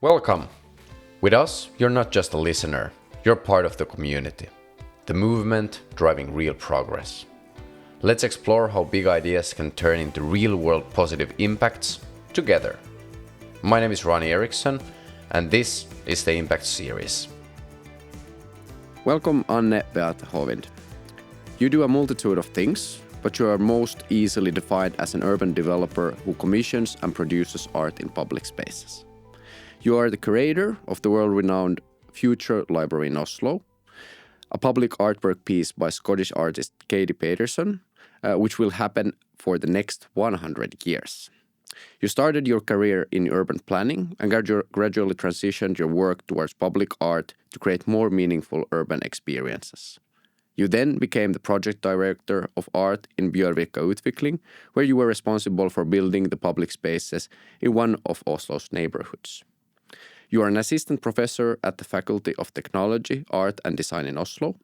Welcome! With us, you're not just a listener, you're part of the community, the movement driving real progress. Let's explore how big ideas can turn into real-world positive impacts together. My name is Ronny Eriksson, and this is the Impact Series. Welcome, Anne Beate Hovind. You do a multitude of things, but you are most easily defined as an urban developer who commissions and produces art in public spaces. You are the curator of the world-renowned Future Library in Oslo, a public artwork piece by Scottish artist Katie Peterson, which will happen for the next 100 years. You started your career in urban planning and gradually transitioned your work towards public art to create more meaningful urban experiences. You then became the project director of art in Bjørvika Utvikling, where you were responsible for building the public spaces in one of Oslo's neighborhoods. You are an assistant professor at the Faculty of Technology, Art and Design in Oslo.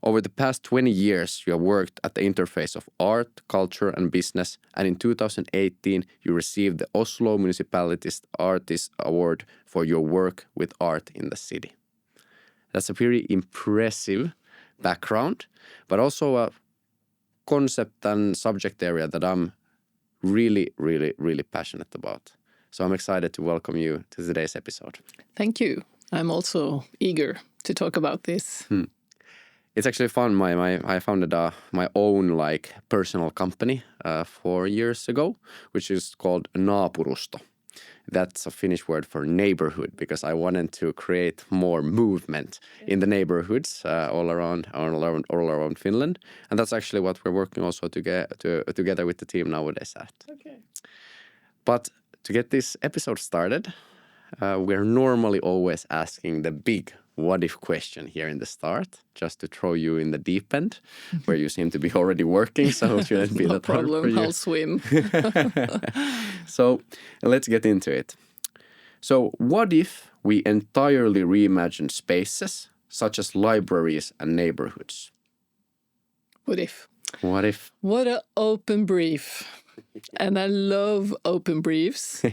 Over the past 20 years, you have worked at the interface of art, culture and business, and in 2018 you received the Oslo Municipality's Artist Award for your work with art in the city. That's a very impressive background, but also a concept and subject area that I'm really passionate about. So I'm excited to welcome you to today's episode. Thank you. I'm also eager to talk about this. It's actually fun. I founded my own personal company 4 years ago, which is called Naapurusto. That's a Finnish word for neighborhood, because I wanted to create more movement in the neighborhoods all around Finland, and that's actually what we're working also together with the team nowadays at. Okay. But to get this episode started, we're normally always asking the big what-if question here in the start, just to throw you in the deep end, where you seem to be already working, so it shouldn't be no that hard for problem, you. I'll swim. So let's get into it. So what if we entirely reimagined spaces, such as libraries and neighborhoods? What if? What if? What an open brief. And I love open briefs.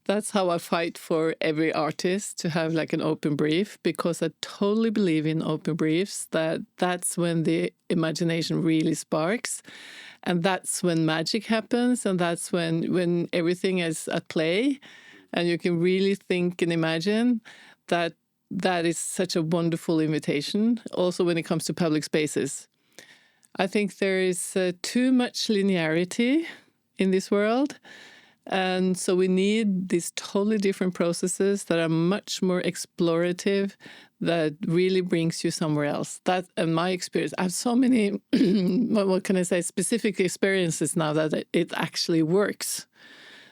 That's how I fight for every artist to have an open brief, because I totally believe in open briefs, that's when the imagination really sparks. And that's when magic happens. And that's when everything is at play and you can really think and imagine. That is such a wonderful invitation. Also when it comes to public spaces. I think there is too much linearity in this world. And so we need these totally different processes that are much more explorative, that really brings you somewhere else. That, in my experience, I have so many, what can I say, specific experiences now that it actually works.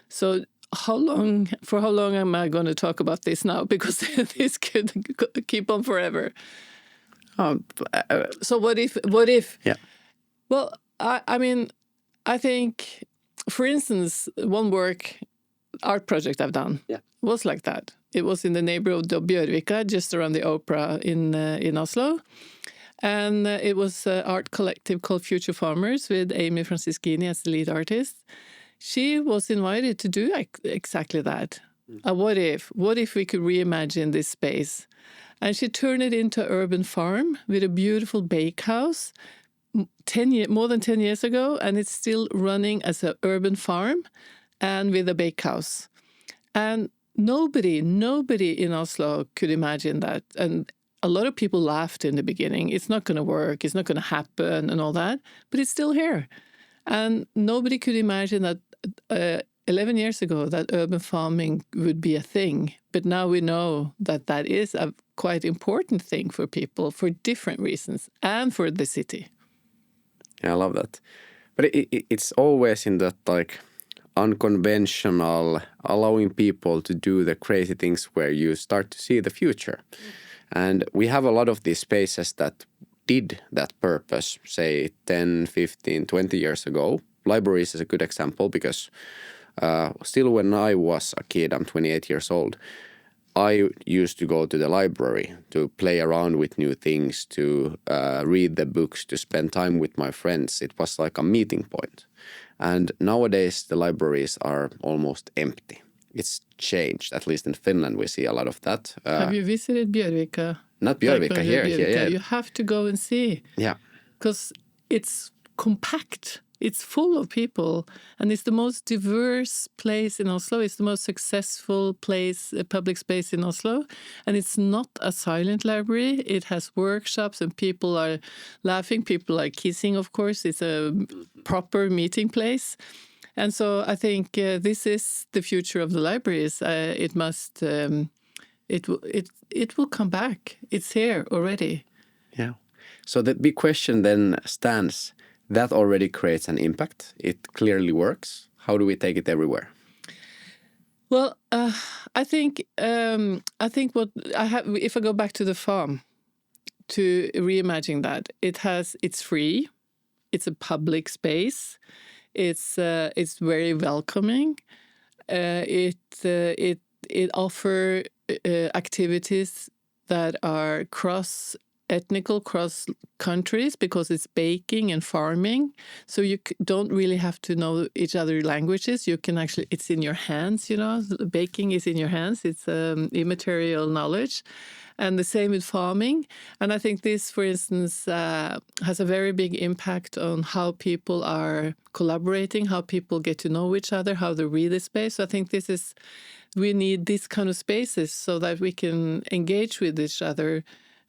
So for how long am I going to talk about this now? Because this could keep on forever. So what if? Yeah. Well, I think, for instance, one art project I've done was like that. It was in the neighborhood of Bjørvika, just around the opera in Oslo. And it was an art collective called Future Farmers with Amy Francischini as the lead artist. She was invited to do exactly that. What if we could reimagine this space? And she turned it into an urban farm with a beautiful bakehouse. More than 10 years ago, and it's still running as an urban farm and with a bakehouse. And nobody in Oslo could imagine that. And a lot of people laughed in the beginning. It's not going to work. It's not going to happen and all that. But it's still here. And nobody could imagine that 11 years ago that urban farming would be a thing. But now we know that is a quite important thing for people for different reasons and for the city. Yeah, I love that. But it's always in that unconventional, allowing people to do the crazy things where you start to see the future. And we have a lot of these spaces that did that purpose, say 10, 15, 20 years ago. Libraries is a good example because still when I was a kid, I'm 28 years old, I used to go to the library to play around with new things, to read the books, to spend time with my friends. It was like a meeting point. And nowadays the libraries are almost empty. it's changed. At least in Finland, we see a lot of that. Have you visited Björvika? Not Björvika, here. Yeah. You have to go and see. Yeah. Because it's compact. It's full of people, and it's the most diverse place in Oslo. It's the most successful place, public space in Oslo. And it's not a silent library. It has workshops, and people are laughing. People are kissing, of course. It's a proper meeting place. And so I think this is the future of the libraries. It will come back. It's here already. Yeah. So the big question then stands, that already creates an impact. It clearly works. How do we take it everywhere? Well, I think what I have, if I go back to the farm, to reimagine that, it's free, it's a public space, it's very welcoming, it offers activities that are cross-ethnical, cross-countries, because it's baking and farming. So you don't really have to know each other's languages. You can actually, it's in your hands, you know. Baking is in your hands. It's immaterial knowledge. And the same with farming. And I think this, for instance, has a very big impact on how people are collaborating, how people get to know each other, how they read the space. So I think we need this kind of spaces so that we can engage with each other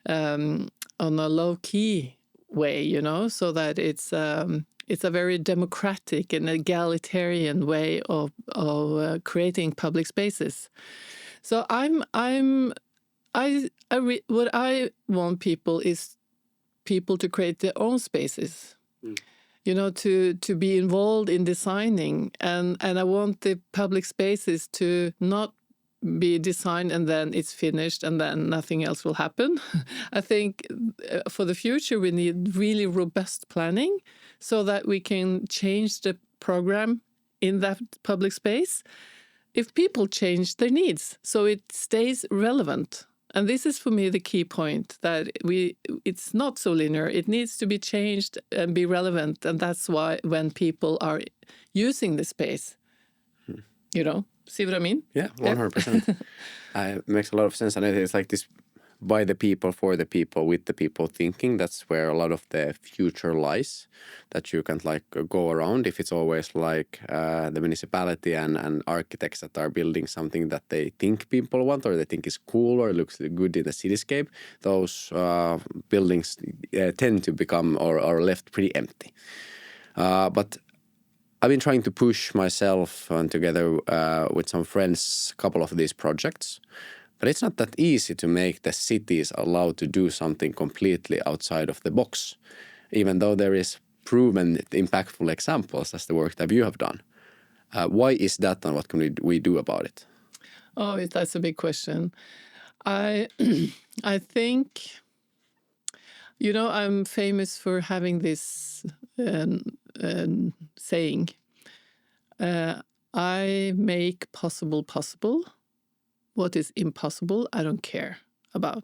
on a low-key way, you know, so that it's a very democratic and egalitarian way of creating public spaces. So what I want people is people to create their own spaces, you know, to be involved in designing, and I want the public spaces to not be designed and then it's finished and then nothing else will happen. I think for the future we need really robust planning so that we can change the program in that public space if people change their needs, so it stays relevant. And this is for me the key point, that it's not so linear. It needs to be changed and be relevant, and that's why when people are using the space, you know, see what I mean? Yeah, 100%. It makes a lot of sense, and it's like this by the people, for the people, with the people thinking. That's where a lot of the future lies, that you can't like go around if it's always like the municipality and architects that are building something that they think people want or they think is cool or looks good in the cityscape. Those buildings tend to become or are left pretty empty. But I've been trying to push myself and together with some friends a couple of these projects. But it's not that easy to make the cities allowed to do something completely outside of the box, even though there is proven impactful examples as the work that you have done. Why is that, and what can we do about it? Oh, that's a big question. I think, you know, I'm famous for having this saying, I make possible possible. What is impossible, I don't care about.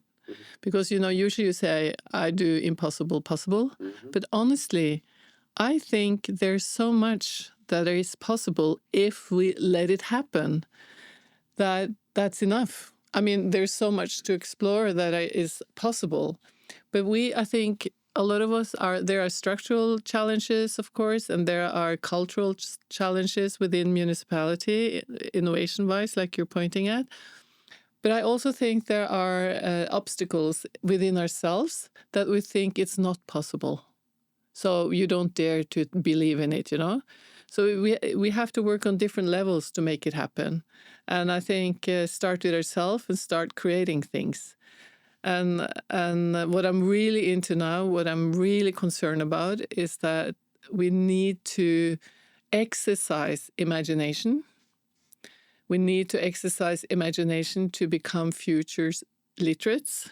Because, you know, usually you say, I do impossible possible. But honestly, I think there's so much that is possible if we let it happen, that's enough. I mean, there's so much to explore that is possible. But I think a lot of us there are structural challenges, of course, and there are cultural challenges within municipality, innovation-wise, like you're pointing at. But I also think there are obstacles within ourselves that we think it's not possible. So you don't dare to believe in it, you know? So we have to work on different levels to make it happen. And I think start with ourselves and start creating things. And what I'm really into now, what I'm really concerned about is that we need to exercise imagination. We need to exercise imagination to become future literates,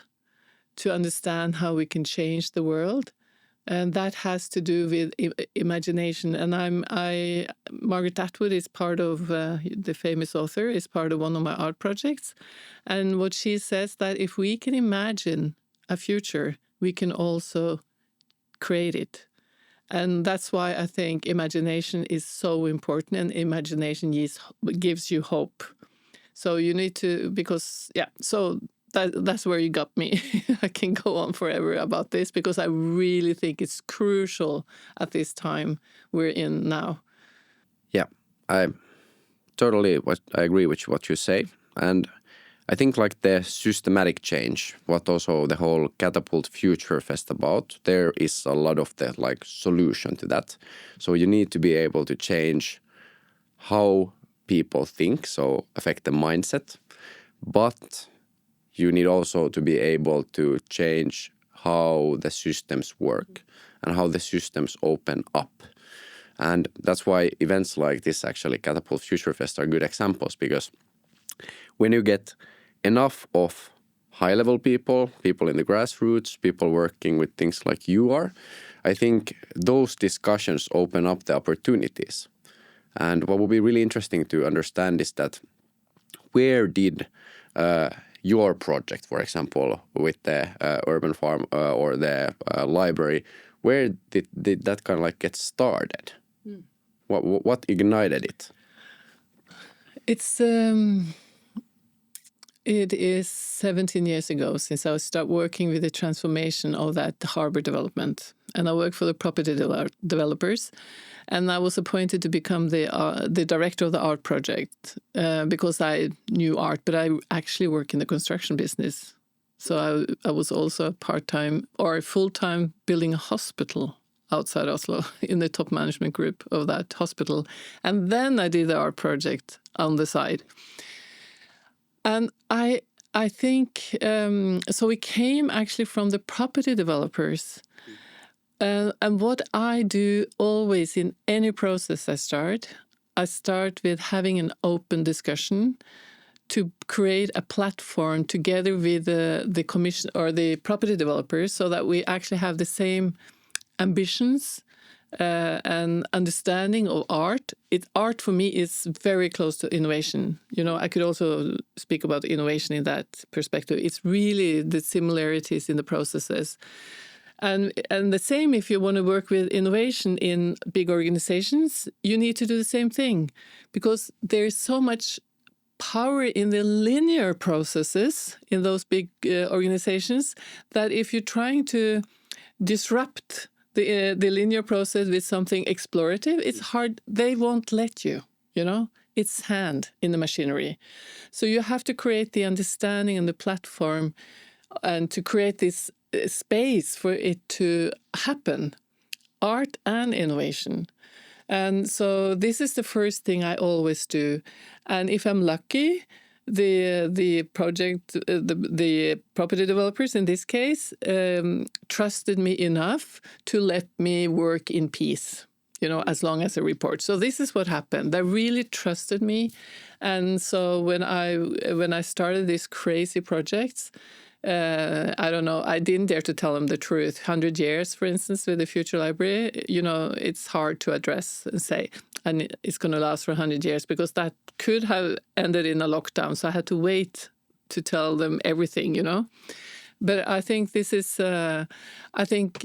to understand how we can change the world. And that has to do with imagination. And Margaret Atwood is part of, the famous author, is part of one of my art projects. And what she says, that if we can imagine a future, we can also create it. And that's why I think imagination is so important, and imagination gives you hope. So you need to, because, yeah, so that's where you got me. I can go on forever about this because I really think it's crucial at this time we're in now. Yeah, I agree with what you say. And I think like the systematic change, what also the whole Catapult Future Fest about, there is a lot of the like solution to that. So you need to be able to change how people think, so affect the mindset, but you need also to be able to change how the systems work and how the systems open up. And that's why events like this, actually, Catapult Future Fest, are good examples, because when you get enough of high-level people in the grassroots, people working with things like you are, I think those discussions open up the opportunities. And what will be really interesting to understand is that where did your project, for example, with the urban farm or the library, where did that kind of like get started? What ignited it? It is 17 years ago since I started working with the transformation of that harbor development. And I work for the property developers. And I was appointed to become the director of the art project because I knew art, but I actually work in the construction business. So I was also part-time or full-time building a hospital outside Oslo in the top management group of that hospital. And then I did the art project on the side. And I think, so we came actually from the property developers. And what I do always in any process I start with having an open discussion to create a platform together with the commission or the property developers so that we actually have the same ambitions and understanding of art. Art for me is very close to innovation. You know, I could also speak about innovation in that perspective. It's really the similarities in the processes. And the same if you want to work with innovation in big organizations, you need to do the same thing because there's so much power in the linear processes in those big organizations that if you're trying to disrupt the linear process with something explorative, it's hard. They won't let you, you know. It's hand in the machinery. So you have to create the understanding and the platform and to create this space for it to happen, art and innovation. And so this is the first thing I always do. And if I'm lucky, the property developers in this case trusted me enough to let me work in peace, you know, as long as a report. So this is what happened. They really trusted me. And so when I started these crazy projects, I don't know, I didn't dare to tell them the truth. 100 years, for instance, with the Future Library, you know, it's hard to address and say, and it's going to last for 100 years because that could have ended in a lockdown. So I had to wait to tell them everything, you know. But I think this is, and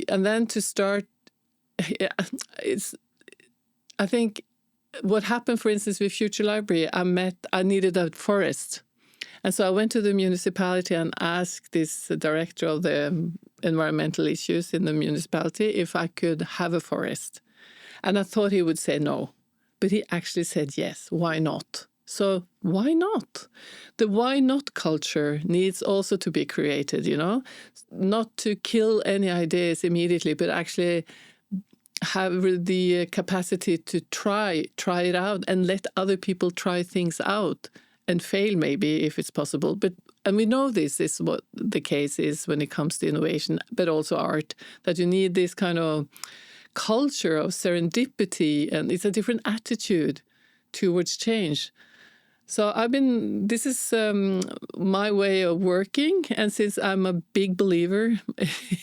then to start, I think what happened, for instance, with Future Library, I needed a forest. And so I went to the municipality and asked this director of the environmental issues in the municipality if I could have a forest. And I thought he would say no, but he actually said yes. Why not? So why not? The why not culture needs also to be created, you know, not to kill any ideas immediately, but actually have the capacity to try it out and let other people try things out. And fail maybe if it's possible. And we know this is what the case is when it comes to innovation, but also art, that you need this kind of culture of serendipity, and it's a different attitude towards change. So this is my way of working. And since I'm a big believer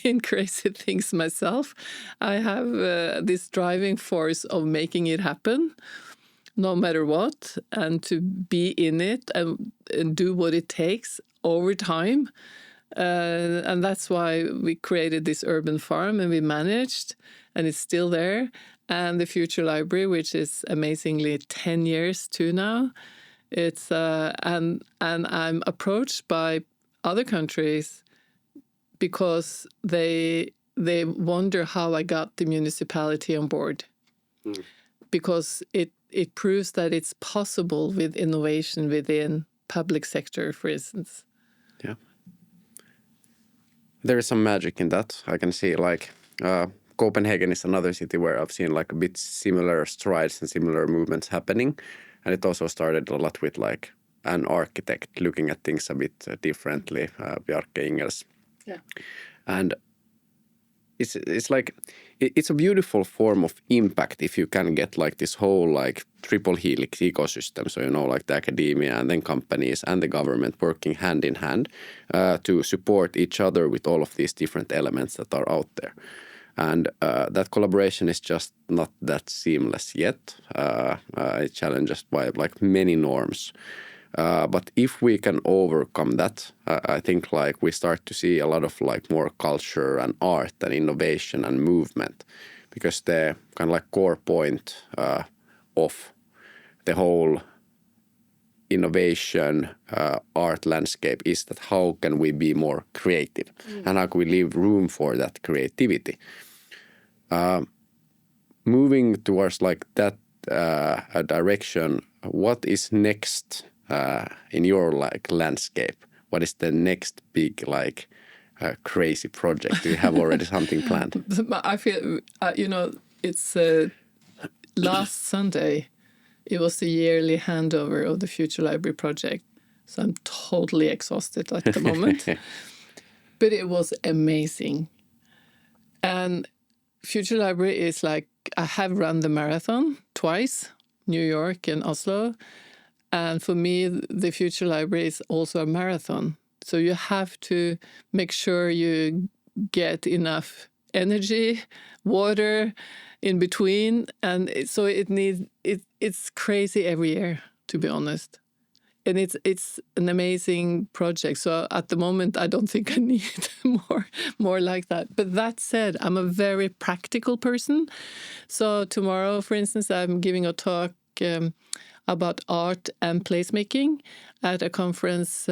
in crazy things myself, I have this driving force of making it happen, no matter what, and to be in it and do what it takes over time. And that's why we created this urban farm and we managed, and it's still there. And the Future Library, which is amazingly 10 years too now, It's and I'm approached by other countries because they wonder how I got the municipality on board. Because it proves that it's possible with innovation within public sector, for instance. Yeah. There is some magic in that. I can see like Copenhagen is another city where I've seen like a bit similar strides and similar movements happening. And it also started a lot with like an architect looking at things a bit differently, Bjarke Ingels. Yeah. And it's like, it's a beautiful form of impact if you can get like this whole like triple helix ecosystem. So, you know, like the academia and then companies and the government working hand in hand to support each other with all of these different elements that are out there. And that collaboration is just not that seamless yet. It's challenged by like many norms. But if we can overcome that, I think like we start to see a lot of like more culture and art and innovation and movement, because the kind of like core point of the whole innovation art landscape is that how can we be more creative and how can we leave room for that creativity. Moving towards like that direction, what is next in your like landscape? What is the next big like crazy project? Do you have already something planned? I feel, you know, it's last Sunday, it was the yearly handover of the Future Library project. So I'm totally exhausted at the moment. But it was amazing. And Future Library is like, I have run the marathon twice, New York and Oslo. And for me, the Future Library is also a marathon. So you have to make sure you get enough energy, water in between. And so it's crazy every year, to be honest. And it's an amazing project. So at the moment, I don't think I need more like that. But that said, I'm a very practical person. So tomorrow, for instance, I'm giving a talk about art and placemaking at a conference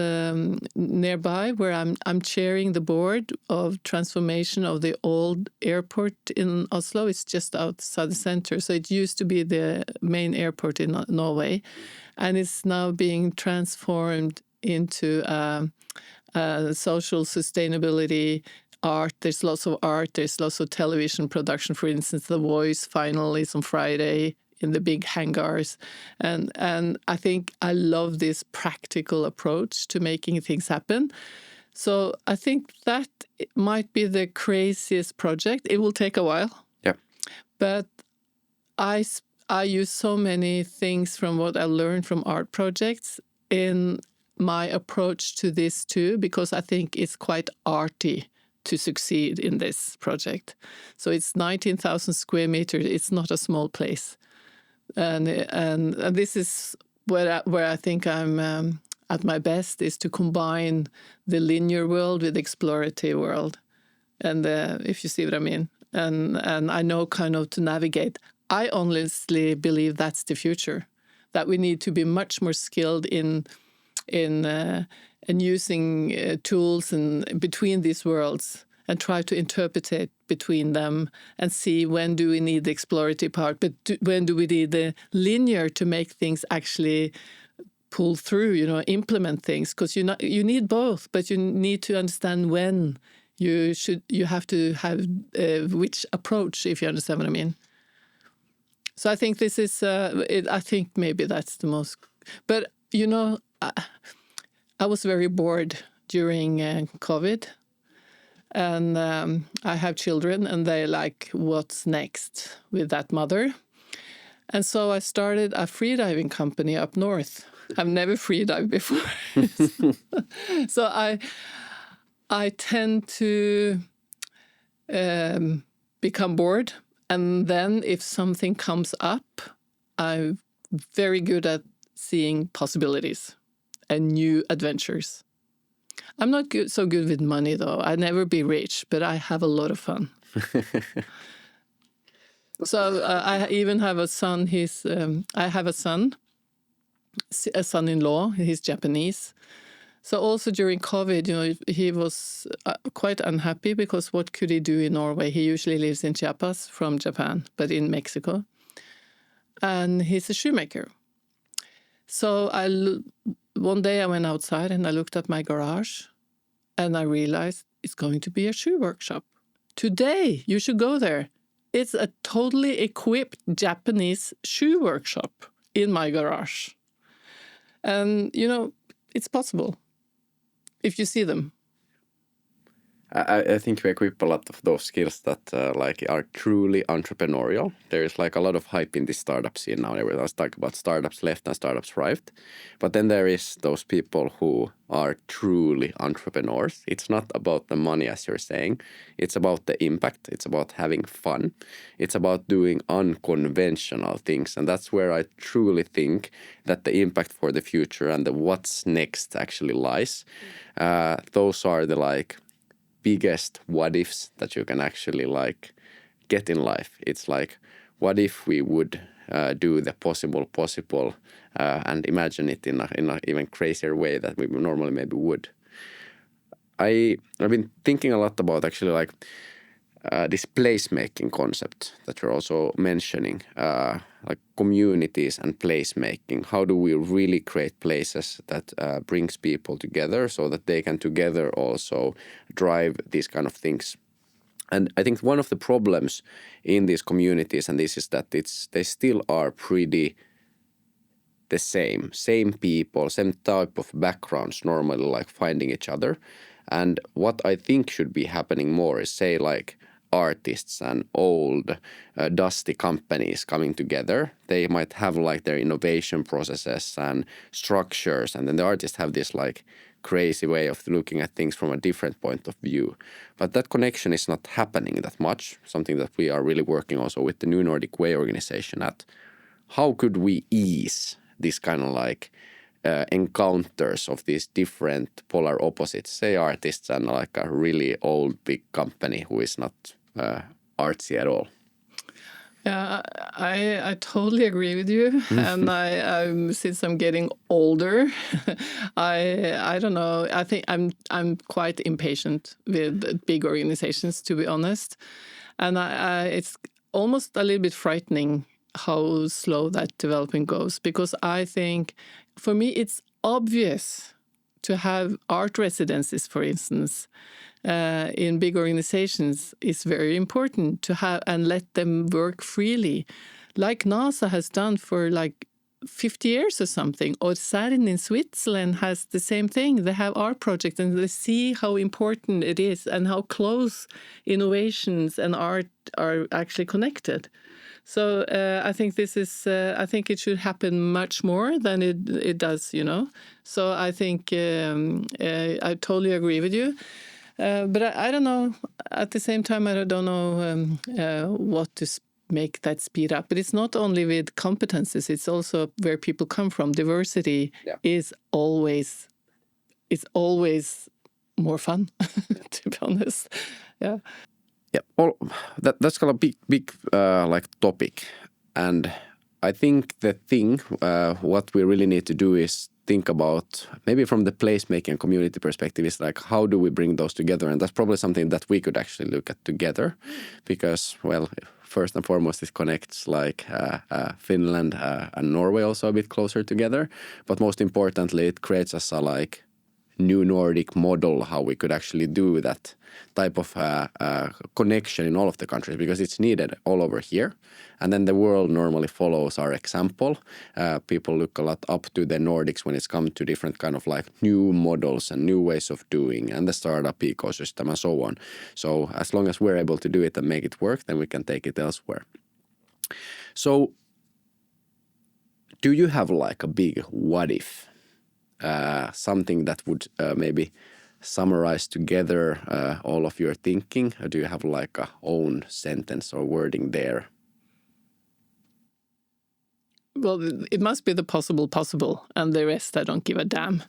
nearby, where I'm chairing the board of transformation of the old airport in Oslo. It's just outside the center. So it used to be the main airport in Norway, and it's now being transformed into social sustainability art. There's lots of art. There's lots of television production. For instance, The Voice final is on Friday in the big hangars. And I think I love this practical approach to making things happen. So I think that might be the craziest project. It will take a while. Yeah. But I use so many things from what I learned from art projects in my approach to this too, because I think it's quite arty to succeed in this project. So it's 19,000 square meters. It's not a small place. And this is where I think I'm at my best, is to combine the linear world with the explorative world, and if you see what I mean. And I know kind of to navigate. I honestly believe that's the future, that we need to be much more skilled in using tools and between these worlds, and try to interpret it between them and see when do we need the explorative part, but when do we need the linear to make things actually pull through, you know, implement things. Because you need both, but you need to understand when you have to have which approach, if you understand what I mean. So I think this is, I think maybe that's the most, but you know, I was very bored during COVID. And I have children, and they're like, what's next with that mother? And so I started a freediving company up north. I've never freedived before. So I tend to become bored. And then if something comes up, I'm very good at seeing possibilities and new adventures. I'm not so good with money, though. I'll never be rich, but I have a lot of fun. So I even have a son. I have a son, a son-in-law. He's Japanese. So also during COVID, he was quite unhappy because what could he do in Norway? He usually lives in Chiapas from Japan, but in Mexico. And he's a shoemaker. So one day I went outside and I looked at my garage and I realized it's going to be a shoe workshop. Today, you should go there. It's a totally equipped Japanese shoe workshop in my garage. And, it's possible if you see them. I think we equip a lot of those skills that are truly entrepreneurial. There is a lot of hype in the startup scene now. Everyone's talking about startups left and startups right. But then there is those people who are truly entrepreneurs. It's not about the money, as you're saying. It's about the impact. It's about having fun. It's about doing unconventional things. And that's where I truly think that the impact for the future and the what's next actually lies. Those are the biggest what ifs that you can actually get in life. It's what if we would do the possible and imagine it in a even crazier way that we normally maybe would. I've been thinking a lot about actually this placemaking concept that you're also mentioning, communities and placemaking. How do we really create places that brings people together so that they can together also drive these kind of things? And I think one of the problems in these communities, and this is that they still are pretty the same people, same type of backgrounds normally finding each other. And what I think should be happening more is say artists and old dusty companies coming together. They might have their innovation processes and structures, and then the artists have this crazy way of looking at things from a different point of view. But that connection is not happening that much, something that we are really working also with the New Nordic Way organization at. How could we ease this kind of encounters of these different polar opposites, say artists and a really old big company who is not artsy at all? Yeah, I totally agree with you. And I'm since I'm getting older, I don't know. I think I'm quite impatient with big organizations, to be honest. And it's almost a little bit frightening how slow that development goes, because I think for me it's obvious to have art residencies, for instance, in big organizations is very important to have and let them work freely, like NASA has done for 50 years or something, or CERN in Switzerland has the same thing. They have art projects and they see how important it is and how close innovations and art are actually connected. So I think this is. I think it should happen much more than it does. So I think I totally agree with you. But I don't know. At the same time, I don't know what to make that speed up. But it's not only with competences; it's also where people come from. Diversity is always. It's always more fun, to be honest. Yeah. Yeah, that's kind of big topic, and I think the thing what we really need to do is think about maybe from the placemaking community perspective is how do we bring those together, and that's probably something that we could actually look at together, because first and foremost it connects Finland and Norway also a bit closer together, but most importantly it creates us a new Nordic model how we could actually do that type of connection in all of the countries, because it's needed all over here. And then the world normally follows our example. People look a lot up to the Nordics when it's come to different kind of new models and new ways of doing and the startup ecosystem and so on. So as long as we're able to do it and make it work, then we can take it elsewhere. So do you have a big what if? Something that would maybe summarize together all of your thinking? Or do you have a own sentence or wording there? Well, it must be the possible, and the rest I don't give a damn.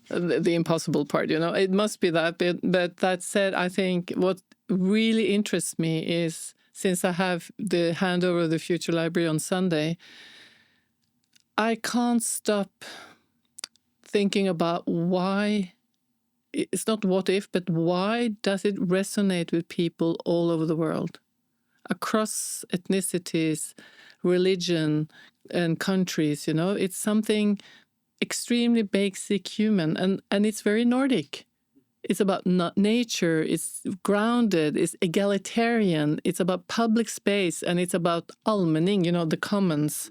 The impossible part, it must be that. But that said, I think what really interests me is, since I have the handover of the Future Library on Sunday, I can't stop thinking about why. It's not what if, but why does it resonate with people all over the world, across ethnicities, religion, and countries? You know, it's something extremely basic human, and it's very Nordic. It's about nature, it's grounded, it's egalitarian, it's about public space, and it's about allmenning, you know, the commons.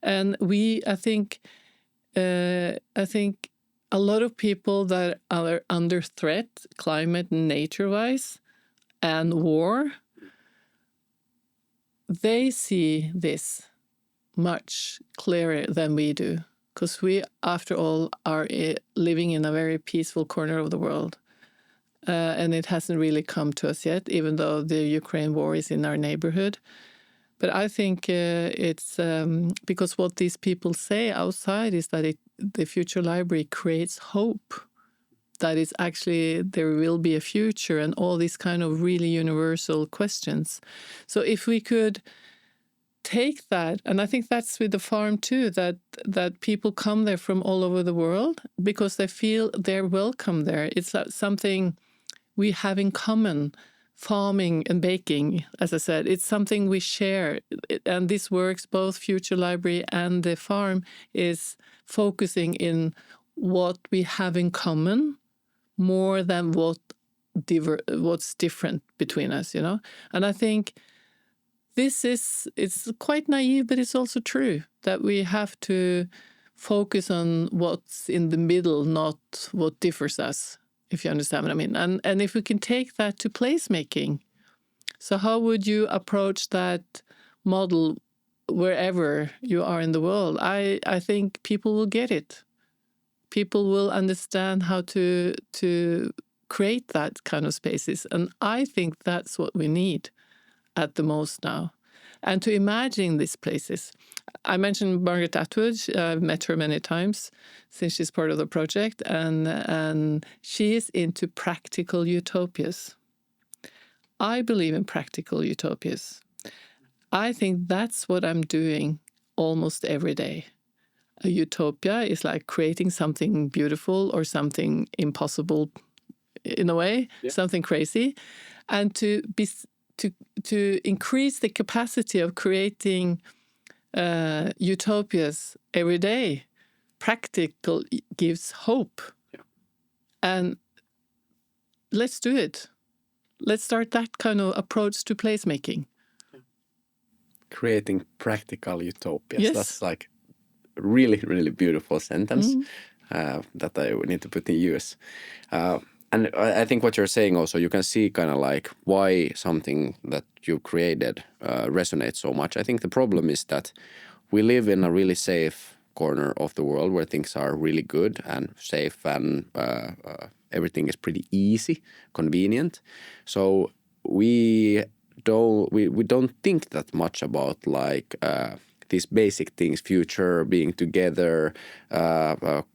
And I think a lot of people that are under threat, climate and nature-wise, and war, they see this much clearer than we do. Because we, after all, are living in a very peaceful corner of the world. And it hasn't really come to us yet, even though the Ukraine war is in our neighborhood. But I think it's because what these people say outside is that the Future Library creates hope, that it's actually there will be a future and all these kind of really universal questions. So if we could take that, and I think that's with the farm too, that people come there from all over the world because they feel they're welcome there. It's something we have in common. Farming and baking, as I said, it's something we share. And this works, both Future Library and the farm is focusing in what we have in common more than what's different between us, you know? And I think it's quite naive, but it's also true that we have to focus on what's in the middle, not what differs us, if you understand what I mean. And if we can take that to placemaking, so how would you approach that model wherever you are in the world? I think people will get it. People will understand how to create that kind of spaces. And I think that's what we need at the most now. And to imagine these places. I mentioned Margaret Atwood. I've met her many times since she's part of the project, and she is into practical utopias. I believe in practical utopias. I think that's what I'm doing almost every day. A utopia is like creating something beautiful or something impossible in a way, something crazy, and to increase the capacity of creating utopias every day. Practical gives hope. Yeah. And let's do it. Let's start that kind of approach to placemaking. Creating practical utopias. Yes. That's like a really, really beautiful sentence that I need to put in use. And I think what you're saying also, you can see kind of like why something that you created resonates so much. I think the problem is that we live in a really safe corner of the world where things are really good and safe and everything is pretty easy, convenient. So we don't think that much about like these basic things, future, being together,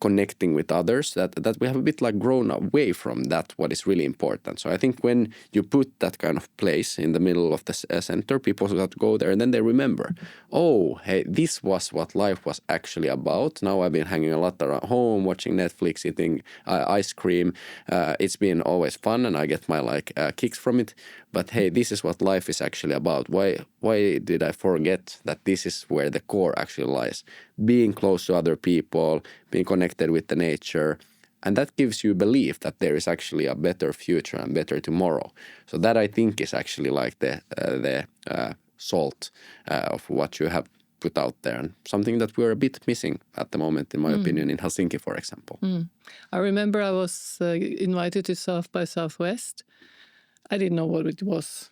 connecting with others, that we have a bit like grown away from that, what is really important. So I think when you put that kind of place in the middle of the center, people start to go there and then they remember, oh, hey, this was what life was actually about. Now I've been hanging a lot around home, watching Netflix, eating ice cream. It's been always fun and I get my like kicks from it. But hey, this is what life is actually about. Why did I forget that this is where the core actually lies? Being close to other people, being connected with the nature. And that gives you belief that there is actually a better future and better tomorrow. So that I think is actually like the salt of what you have put out there, and something that we're a bit missing at the moment, in my opinion, in Helsinki, for example. I remember I was invited to South by Southwest. I didn't know what it was,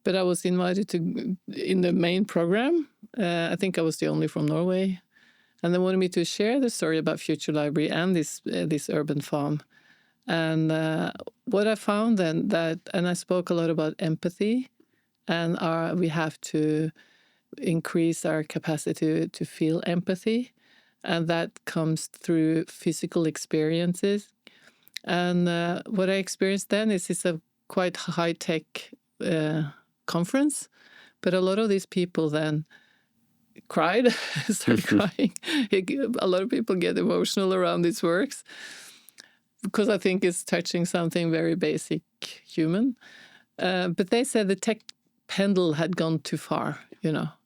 but I was invited in the main program. I think I was the only from Norway, and they wanted me to share the story about Future Library and this urban farm. And what I found then and I spoke a lot about empathy, and we have to increase our capacity to feel empathy, and that comes through physical experiences. And what I experienced then is a quite high-tech conference, but a lot of these people then cried, started crying. A lot of people get emotional around these works because I think it's touching something very basic human. But they said the tech pendulum had gone too far,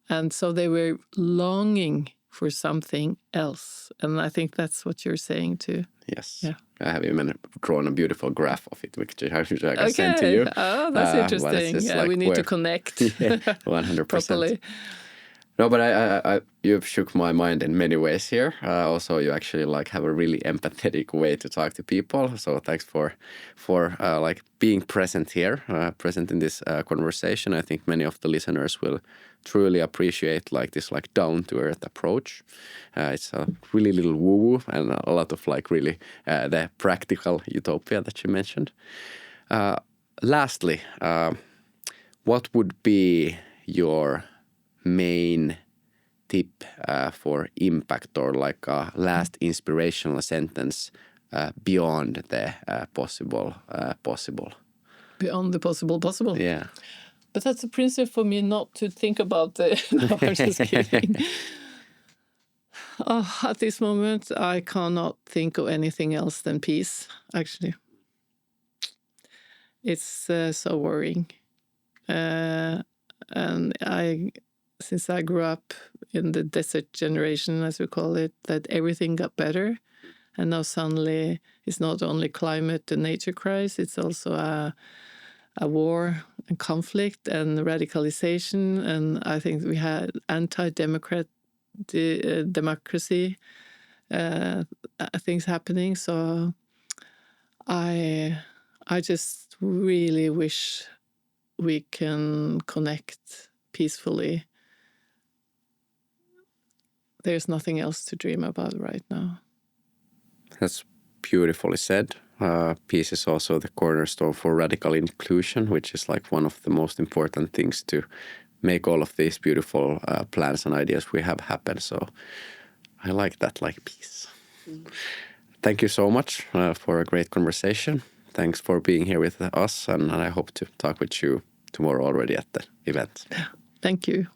and so they were longing for something else. And I think that's what you're saying too. Yes. Yeah. I have even drawn a beautiful graph of it, which I can send to you. Oh, that's interesting. Yeah, we need to connect 100%. properly. No, but you've shook my mind in many ways here. Also, you actually have a really empathetic way to talk to people. So thanks for being present here, present in this conversation. I think many of the listeners will truly appreciate this down to earth approach. It's a really little woo woo and a lot of really the practical utopia that you mentioned. Lastly, what would be your main tip for impact, or a last inspirational sentence beyond the possible? Beyond the possible. Yeah. But that's a principle for me not to think about the no, I'm just kidding. At this moment, I cannot think of anything else than peace, actually. It's so worrying. And since I grew up in the desert generation, as we call it, that everything got better. And now suddenly it's not only climate and nature crisis, it's also a war and conflict and radicalization. And I think we had democracy things happening. So I just really wish we can connect peacefully. There's nothing else to dream about right now. That's beautifully said. Peace is also the cornerstone for radical inclusion, which is one of the most important things to make all of these beautiful plans and ideas we have happen. So I like that, peace. Thank you so much for a great conversation. Thanks for being here with us, and I hope to talk with you tomorrow already at the event. Thank you.